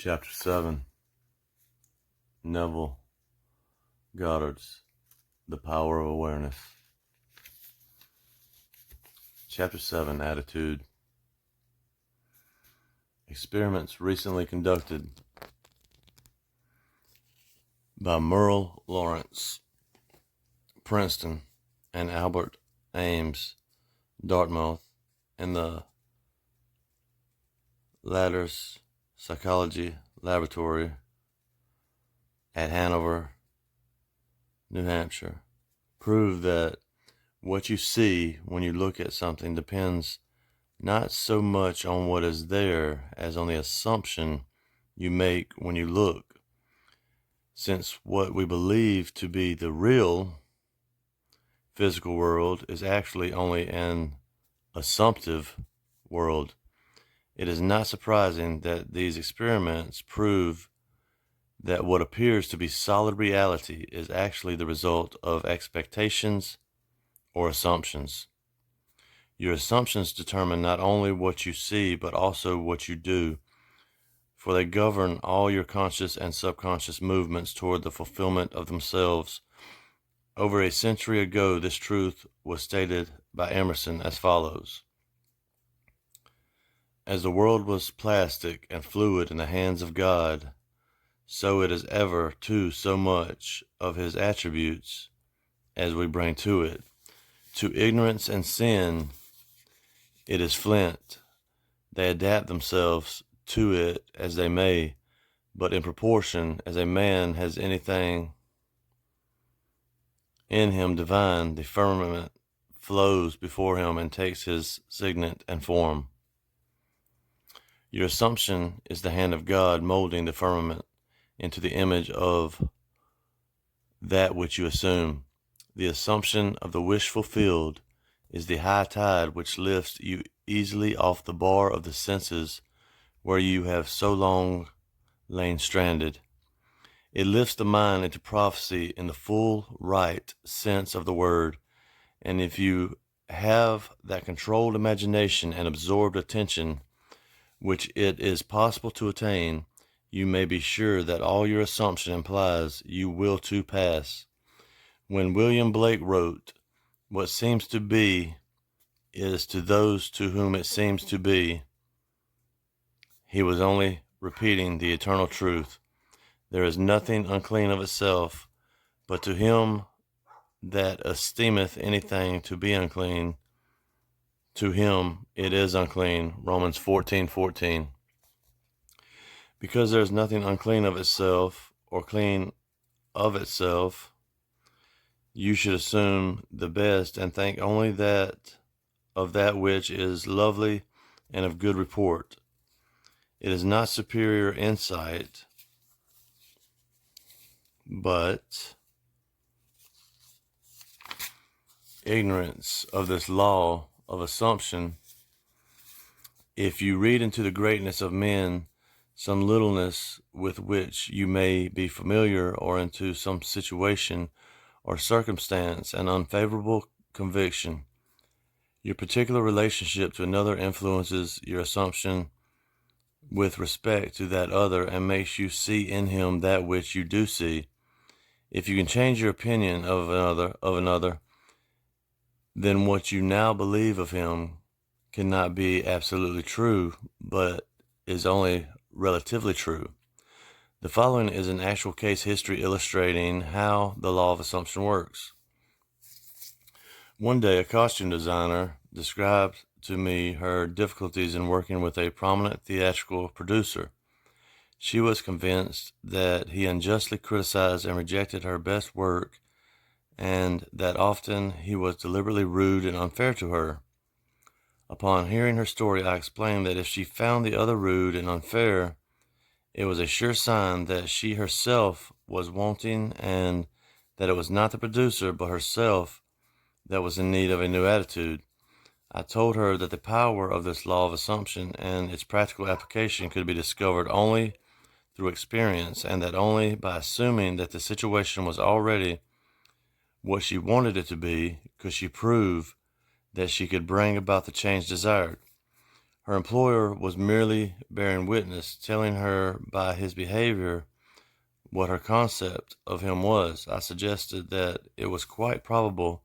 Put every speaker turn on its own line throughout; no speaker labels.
Chapter 7, Neville, Goddard's The Power of Awareness. Chapter 7, Attitude. Experiments recently conducted by Merle Lawrence, Princeton, and Albert Ames, Dartmouth, in the latter's psychology laboratory at Hanover, New Hampshire, prove that what you see when you look at something depends not so much on what is there as on the assumption you make when you look, since what we believe to be the real physical world is actually only an assumptive world. It is not surprising that these experiments prove that what appears to be solid reality is actually the result of expectations or assumptions. Your assumptions determine not only what you see, but also what you do, for they govern all your conscious and subconscious movements toward the fulfillment of themselves. Over a century ago, this truth was stated by Emerson as follows: as the world was plastic and fluid in the hands of God, so it is ever to so much of his attributes as we bring to it. To ignorance and sin, it is flint. They adapt themselves to it as they may, but in proportion as a man has anything in him divine, the firmament flows before him and takes his signet and form. Your assumption is the hand of God molding the firmament into the image of that which you assume. The assumption of the wish fulfilled is the high tide which lifts you easily off the bar of the senses where you have so long lain stranded. It lifts the mind into prophecy in the full right sense of the word, and if you have that controlled imagination and absorbed attention which it is possible to attain, you may be sure that all your assumption implies you will to pass. When William Blake wrote, "What seems to be is to those to whom it seems to be," he was only repeating the eternal truth. There is nothing unclean of itself, but to him that esteemeth anything to be unclean, to him it is unclean. Romans 14:14. Because there is nothing unclean of itself or clean of itself, you should assume the best and think only that of that which is lovely and of good report. It is not superior insight, but ignorance of this law of assumption. If you read into the greatness of men some littleness with which you may be familiar, or into some situation or circumstance an unfavorable conviction, your particular relationship to another influences your assumption with respect to that other and makes you see in him that which you do see. If you can change your opinion of another, then what you now believe of him cannot be absolutely true, but is only relatively true. The following is an actual case history illustrating how the law of assumption works. One day, a costume designer described to me her difficulties in working with a prominent theatrical producer. She was convinced that he unjustly criticized and rejected her best work, and that often he was deliberately rude and unfair to her. Upon hearing her story, I explained that if she found the other rude and unfair, it was a sure sign that she herself was wanting, and that it was not the producer but herself that was in need of a new attitude. I told her that the power of this law of assumption and its practical application could be discovered only through experience, and that only by assuming that the situation was already what she wanted it to be could she prove that she could bring about the change desired. Her employer was merely bearing witness, telling her by his behavior what her concept of him was. I suggested that it was quite probable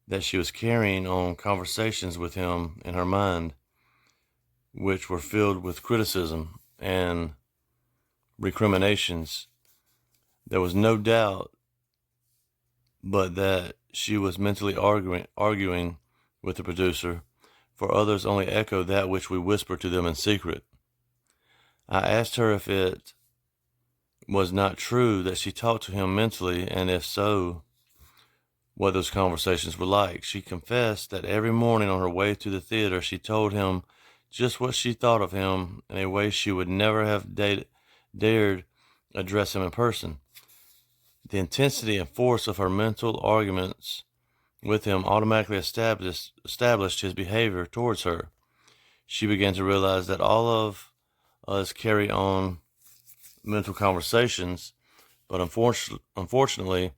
that she was carrying on conversations with him in her mind, which were filled with criticism and recriminations. There was no doubt but that she was mentally arguing with the producer, for others only echo that which we whisper to them in secret. I asked her if it was not true that she talked to him mentally, and if so, what those conversations were like. She confessed that every morning on her way to the theater, she told him just what she thought of him in a way she would never have dared address him in person. The intensity and force of her mental arguments with him automatically established his behavior towards her. She began to realize that all of us carry on mental conversations, but unfortunately,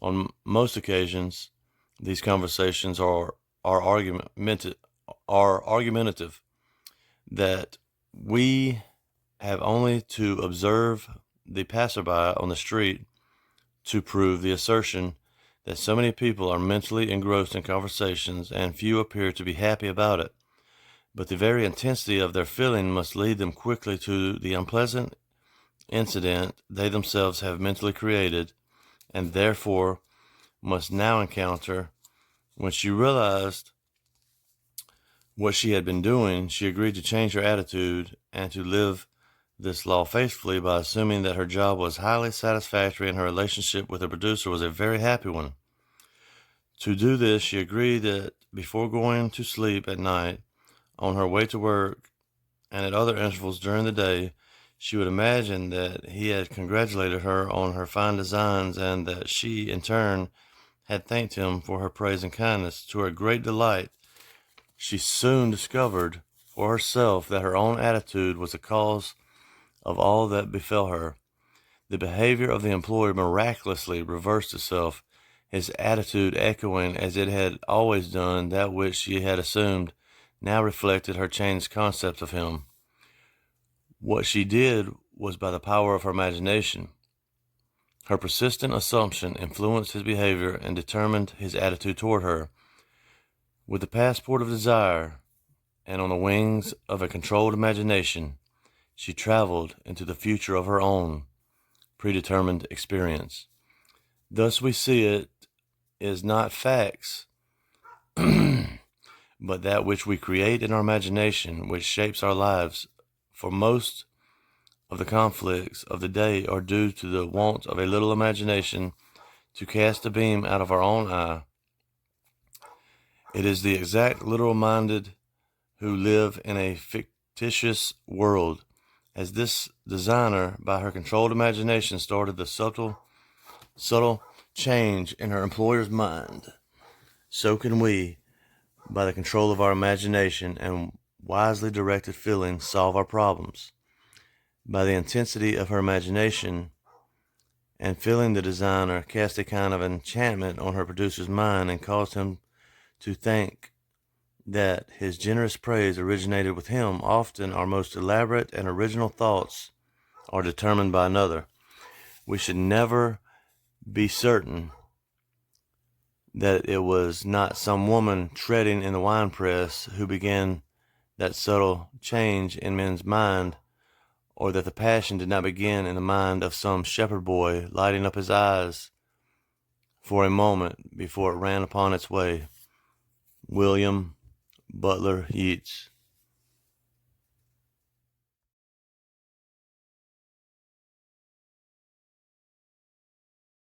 on most occasions, these conversations are argumentative, that we have only to observe the passerby on the street to prove the assertion that so many people are mentally engrossed in conversations and few appear to be happy about it. But the very intensity of their feeling must lead them quickly to the unpleasant incident they themselves have mentally created, and therefore must now encounter. When she realized what she had been doing, she agreed to change her attitude and to live this law faithfully by assuming that her job was highly satisfactory and her relationship with the producer was a very happy one. To do this, she agreed that before going to sleep at night, on her way to work, and at other intervals during the day, she would imagine that he had congratulated her on her fine designs and that she, in turn, had thanked him for her praise and kindness. To her great delight, she soon discovered for herself that her own attitude was the cause of all that befell her. The behavior of the employer miraculously reversed itself, his attitude echoing, as it had always done, that which she had assumed, now reflected her changed concept of him. What she did was by the power of her imagination. Her persistent assumption influenced his behavior and determined his attitude toward her. With the passport of desire, and on the wings of a controlled imagination, she traveled into the future of her own predetermined experience. Thus we see it is not facts, but that which we create in our imagination, which shapes our lives. For most of the conflicts of the day are due to the want of a little imagination to cast a beam out of our own eye. It is the exact literal-minded who live in a fictitious world. As this designer, by her controlled imagination, started the subtle change in her employer's mind, so can we, by the control of our imagination and wisely directed feeling, solve our problems. By the intensity of her imagination and feeling, the designer cast a kind of enchantment on her producer's mind and caused him to think that his generous praise originated with him. Often our most elaborate and original thoughts are determined by another. We should never be certain that it was not some woman treading in the winepress who began that subtle change in men's mind, or that the passion did not begin in the mind of some shepherd boy lighting up his eyes for a moment before it ran upon its way. William Butler Yeats.